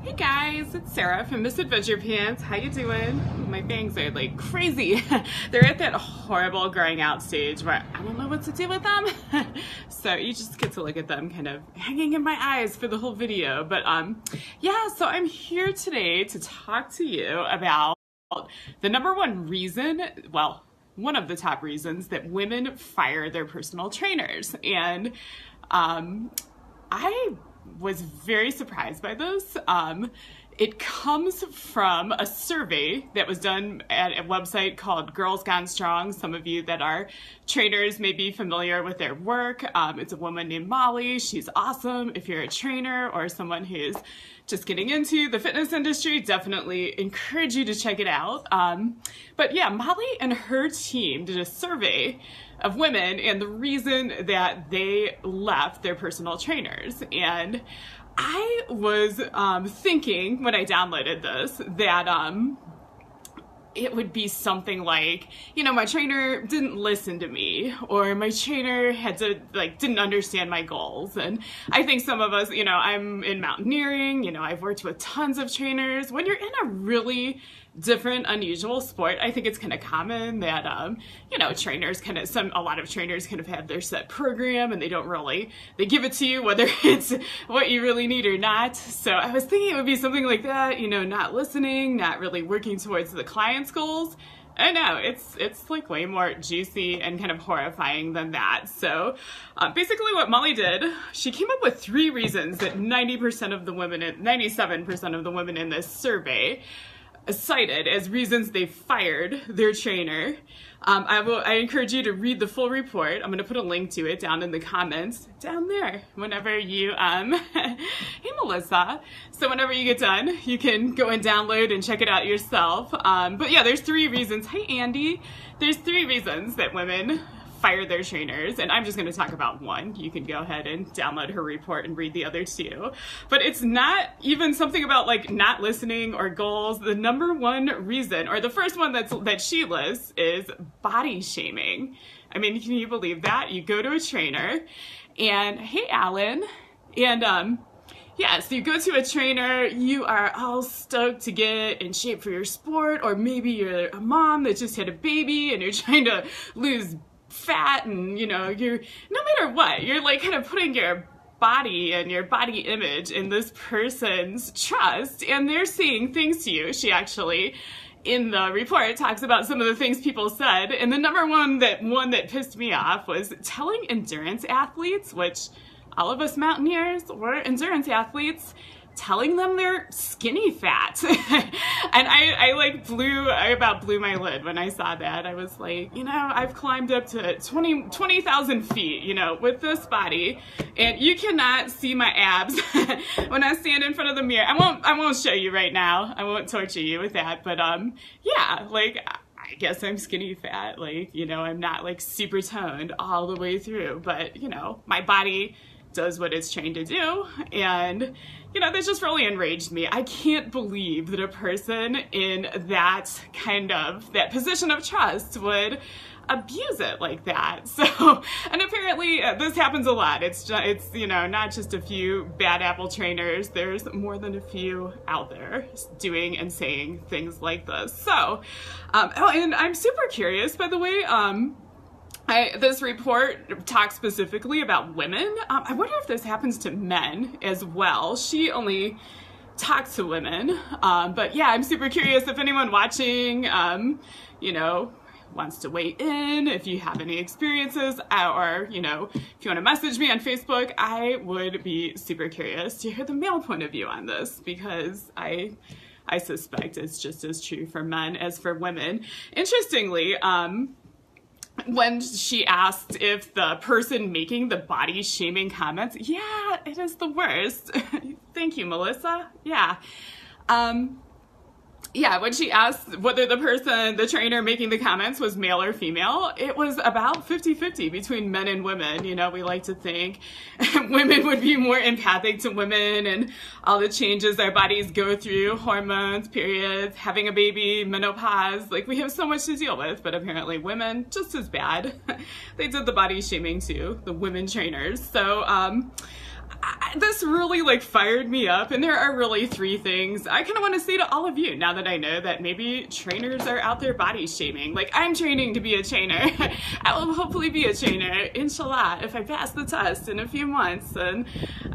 Hey guys, it's Sarah from Misadventure Pants. How you doing? My bangs are like crazy. They're at that horrible growing out stage where I don't know what to do with them. So you just get to look at them kind of hanging in my eyes for the whole video. But yeah, so I'm here today to talk to you about the number one reason, well, one of the top reasons that women fire their personal trainers. And I was very surprised by this. It comes from a survey that was done at a website called Girls Gone Strong. Some of you that are trainers may be familiar with their work. It's a woman named Molly. She's awesome. If you're a trainer or someone who's just getting into the fitness industry, definitely encourage you to check it out. But yeah, Molly and her team did a survey of women and the reason that they left their personal trainers. And I was thinking when I downloaded this that it would be something like, you know, my trainer didn't listen to me, or my trainer had to didn't understand my goals. And I think some of us, you know, I'm in mountaineering, you know, I've worked with tons of trainers. When you're in a really different, unusual sport, I think it's kind of common that, you know, trainers a lot of trainers kind of have their set program and they give it to you whether it's what you really need or not. So I was thinking it would be something like that, you know, not listening, not really working towards the client's goals. I know, it's like way more juicy and kind of horrifying than that. So basically what Molly did, she came up with 3 reasons that 97% of the women in this survey cited as reasons they fired their trainer. I encourage you to read the full report. I'm going to put a link to it down in the comments down there whenever you, hey Melissa. So whenever you get done, you can go and download and check it out yourself. But yeah, there's 3 reasons. Hey Andy, there's 3 reasons that women fire their trainers, and I'm just going to talk about one. You can go ahead and download her report and read the other 2. But it's not even something about like not listening or goals. The number one reason, or the first one that she lists, is body shaming. I mean, can you believe that? You go to a trainer, and hey Alan, and yeah, so you go to a trainer, you are all stoked to get in shape for your sport, or maybe you're a mom that just had a baby and you're trying to lose fat, and you know, you're, no matter what, you're like kind of putting your body and your body image in this person's trust, and they're saying things to you. She actually, in the report, talks about some of the things people said, and the number one that pissed me off was telling endurance athletes, which all of us mountaineers were endurance athletes, telling them they're skinny fat. And I about blew my lid when I saw that. I was like, you know, I've climbed up to 20,000 feet, you know, with this body, and you cannot see my abs when I stand in front of the mirror. I won't show you right now. I won't torture you with that, but yeah, like, I guess I'm skinny fat. Like, you know, I'm not like super toned all the way through, but you know, my body does what it's trained to do, and you know, that just really enraged me. I can't believe that a person in that position of trust would abuse it like that. So, and apparently this happens a lot. It's you know, not just a few bad apple trainers. There's more than a few out there doing and saying things like this. So, oh, and I'm super curious, by the way, this report talks specifically about women. I wonder if this happens to men as well. She only talks to women, but yeah, I'm super curious if anyone watching, you know, wants to weigh in, if you have any experiences, or, you know, if you want to message me on Facebook, I would be super curious to hear the male point of view on this, because I suspect it's just as true for men as for women. Interestingly, when she asked if the person making the body shaming comments, yeah, it is the worst. Thank you, Melissa. Yeah. Yeah, when she asked whether the trainer making the comments was male or female, it was about 50-50 between men and women. You know, we like to think women would be more empathic to women and all the changes our bodies go through, hormones, periods, having a baby, menopause. Like, we have so much to deal with, but apparently women, just as bad. They did the body shaming too, the women trainers. So, this really like fired me up, and there are really three things I kind of want to say to all of you now that I know that maybe trainers are out there body shaming. Like, I'm training to be a trainer. I will hopefully be a trainer, inshallah, if I pass the test in a few months, and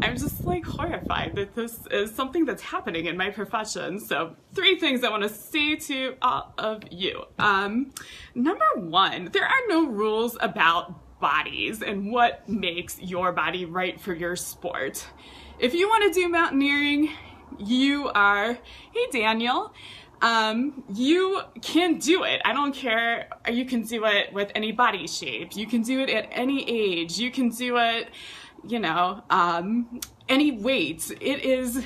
I'm just like horrified that this is something that's happening in my profession. So three things I want to say to all of you. Number one, there are no rules about bodies and what makes your body right for your sport. If you want to do mountaineering, hey Daniel, you can do it. I don't care. You can do it with any body shape. You can do it at any age. You can do it, any weight. It is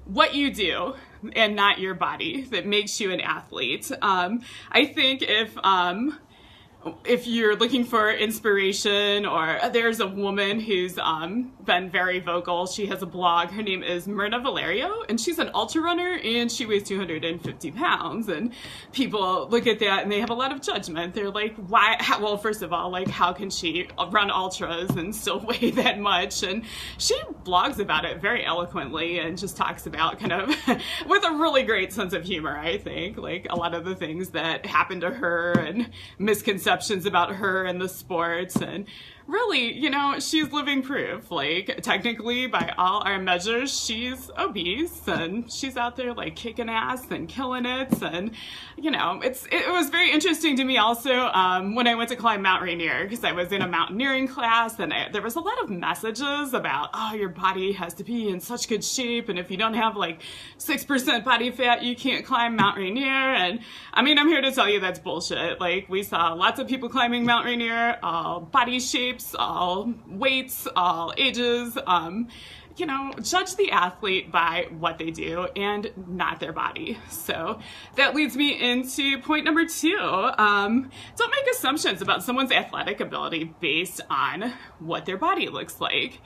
what you do and not your body that makes you an athlete. I think if you're looking for inspiration, or there's a woman who's been very vocal. She has a blog. Her name is Myrna Valerio, and she's an ultra runner, and she weighs 250 pounds. And people look at that and they have a lot of judgment. They're like, why? Well, first of all, like, how can she run ultras and still weigh that much? And she blogs about it very eloquently and just talks about kind of with a really great sense of humor, I think, like a lot of the things that happened to her and misconceptions about her and the sports. And really, she's living proof. Like, technically, by all our measures, she's obese, and she's out there like kicking ass and killing it. And it was very interesting to me also when I went to climb Mount Rainier, because I was in a mountaineering class, and there was a lot of messages about, oh, your body has to be in such good shape, and if you don't have like 6% body fat, you can't climb Mount Rainier. And I mean, I'm here to tell you that's bullshit. Like, we saw lots of people climbing Mount Rainier, all body shapes, all weights, all ages. Judge the athlete by what they do and not their body. So that leads me into point number two. Don't make assumptions about someone's athletic ability based on what their body looks like.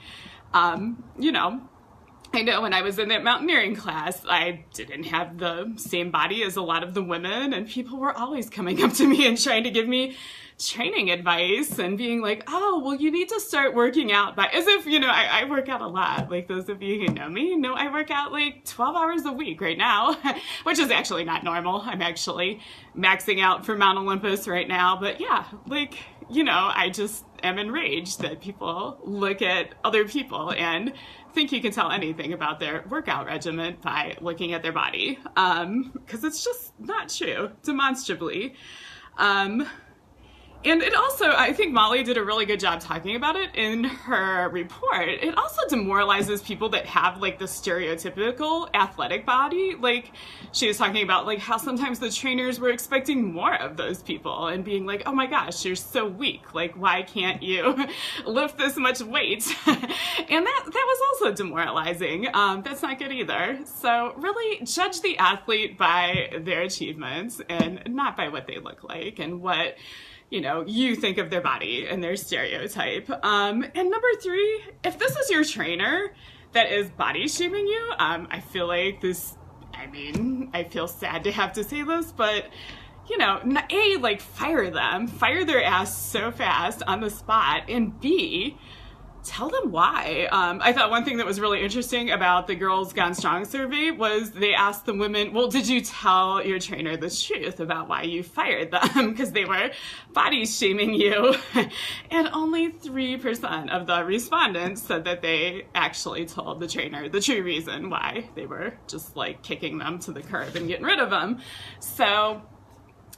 I know when I was in that mountaineering class, I didn't have the same body as a lot of the women, and people were always coming up to me and trying to give me training advice and being like, oh, well, you need to start working out as if, I work out a lot. Like, those of you who know me know I work out like 12 hours a week right now, which is actually not normal. I'm actually maxing out for Mount Olympus right now. But yeah, like, I just am enraged that people look at other people and think you can tell anything about their workout regimen by looking at their body, because it's just not true, demonstrably. And it also, I think Molly did a really good job talking about it in her report. It also demoralizes people that have like the stereotypical athletic body. Like, she was talking about like how sometimes the trainers were expecting more of those people and being like, oh my gosh, you're so weak. Like, why can't you lift this much weight? And that was also demoralizing. That's not good either. So really judge the athlete by their achievements and not by what they look like and what you think of their body and their stereotype. And number three, if this is your trainer that is body shaming you, I feel like I feel sad to have to say this, but A, like, fire them, fire their ass so fast on the spot, and B, tell them why. I thought one thing that was really interesting about the Girls Gone Strong survey was they asked the women, well, did you tell your trainer the truth about why you fired them? Because they were body shaming you. And only 3% of the respondents said that they actually told the trainer the true reason why they were just like kicking them to the curb and getting rid of them. So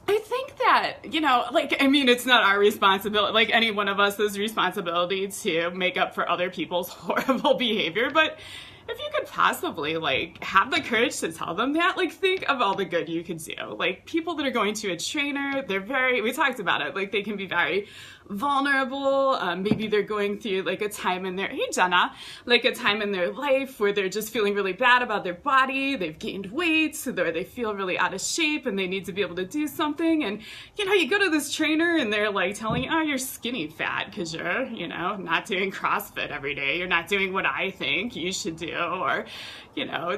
I think that, it's not our responsibility, like any one of us' responsibility to make up for other people's horrible behavior, but if you could possibly, like, have the courage to tell them that, like, think of all the good you could do. Like, people that are going to a trainer, we talked about it, like, they can be very vulnerable. Maybe they're going through like a time in hey Jenna, like a time in their life where they're just feeling really bad about their body. They've gained weight, or they feel really out of shape and they need to be able to do something. And, you go to this trainer and they're like telling you, oh, you're skinny fat because you're, not doing CrossFit every day. You're not doing what I think you should do, or,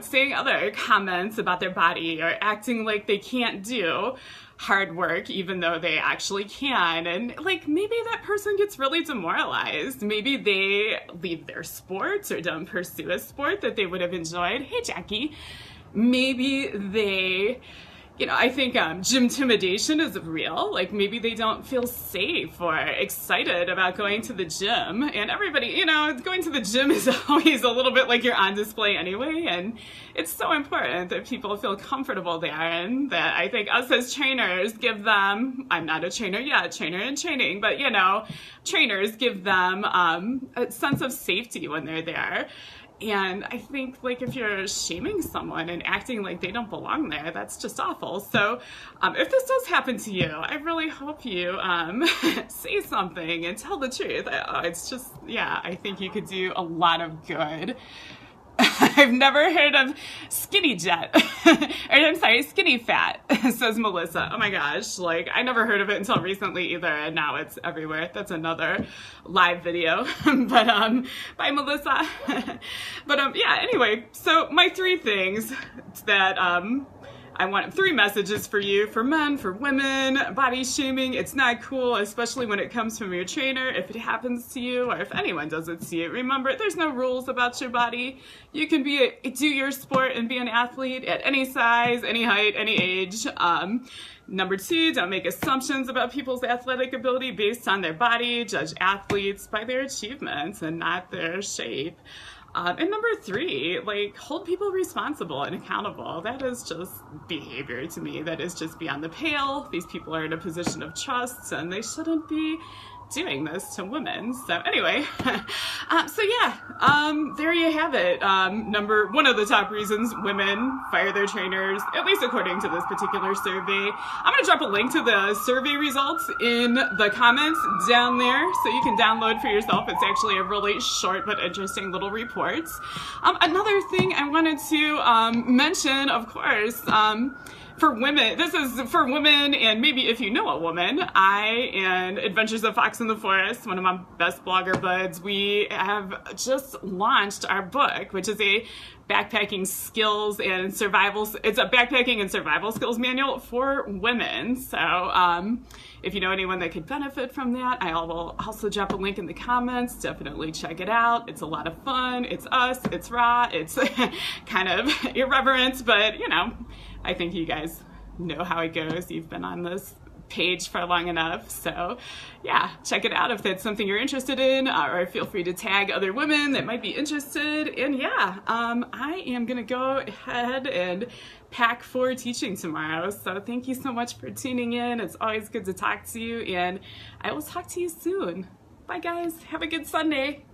saying other comments about their body or acting like they can't do. hard work even though they actually can. And like maybe that person gets really demoralized. Maybe they leave their sports or don't pursue a sport that they would have enjoyed. Hey, Jackie. Maybe they, I think gym intimidation is real. Like maybe they don't feel safe or excited about going to the gym. And everybody, going to the gym is always a little bit like you're on display anyway. And it's so important that people feel comfortable there, and that I think us as trainers give them, I'm not a trainer yet, trainer in training, but trainers give them a sense of safety when they're there. And I think like if you're shaming someone and acting like they don't belong there, that's just awful. So if this does happen to you, I really hope you say something and tell the truth. It's just, I think you could do a lot of good. I've never heard of skinny jet. Skinny fat, says Melissa. Oh my gosh, like I never heard of it until recently either, and now it's everywhere. That's another live video. But by Melissa. But anyway, so my 3 things that I want 3 messages for you, for men, for women. Body shaming, it's not cool, especially when it comes from your trainer. If it happens to you, or if anyone does it to you, remember, there's no rules about your body. You can do your sport and be an athlete at any size, any height, any age. Number 2, don't make assumptions about people's athletic ability based on their body. Judge athletes by their achievements and not their shape. And number 3, like, hold people responsible and accountable. That is just behavior to me. That is just beyond the pale. These people are in a position of trust, and they shouldn't be doing this to women. So anyway, there you have it. One of the top reasons women fire their trainers, at least according to this particular survey. I'm going to drop a link to the survey results in the comments down there so you can download for yourself. It's actually a really short but interesting little report. Another thing I wanted to mention, of course, for women, this is for women, and maybe if you know a woman, I and Adventures of Fox in the Forest, one of my best blogger buds, we have just launched our book, which is a backpacking skills and survival. It's a backpacking and survival skills manual for women. So if you know anyone that could benefit from that, I will also drop a link in the comments. Definitely check it out. It's a lot of fun. It's us. It's raw. It's kind of irreverent, but I think you guys know how it goes. You've been on this page for long enough. So check it out if that's something you're interested in, or feel free to tag other women that might be interested. And I am going to go ahead and pack for teaching tomorrow. So thank you so much for tuning in. It's always good to talk to you, and I will talk to you soon. Bye guys. Have a good Sunday.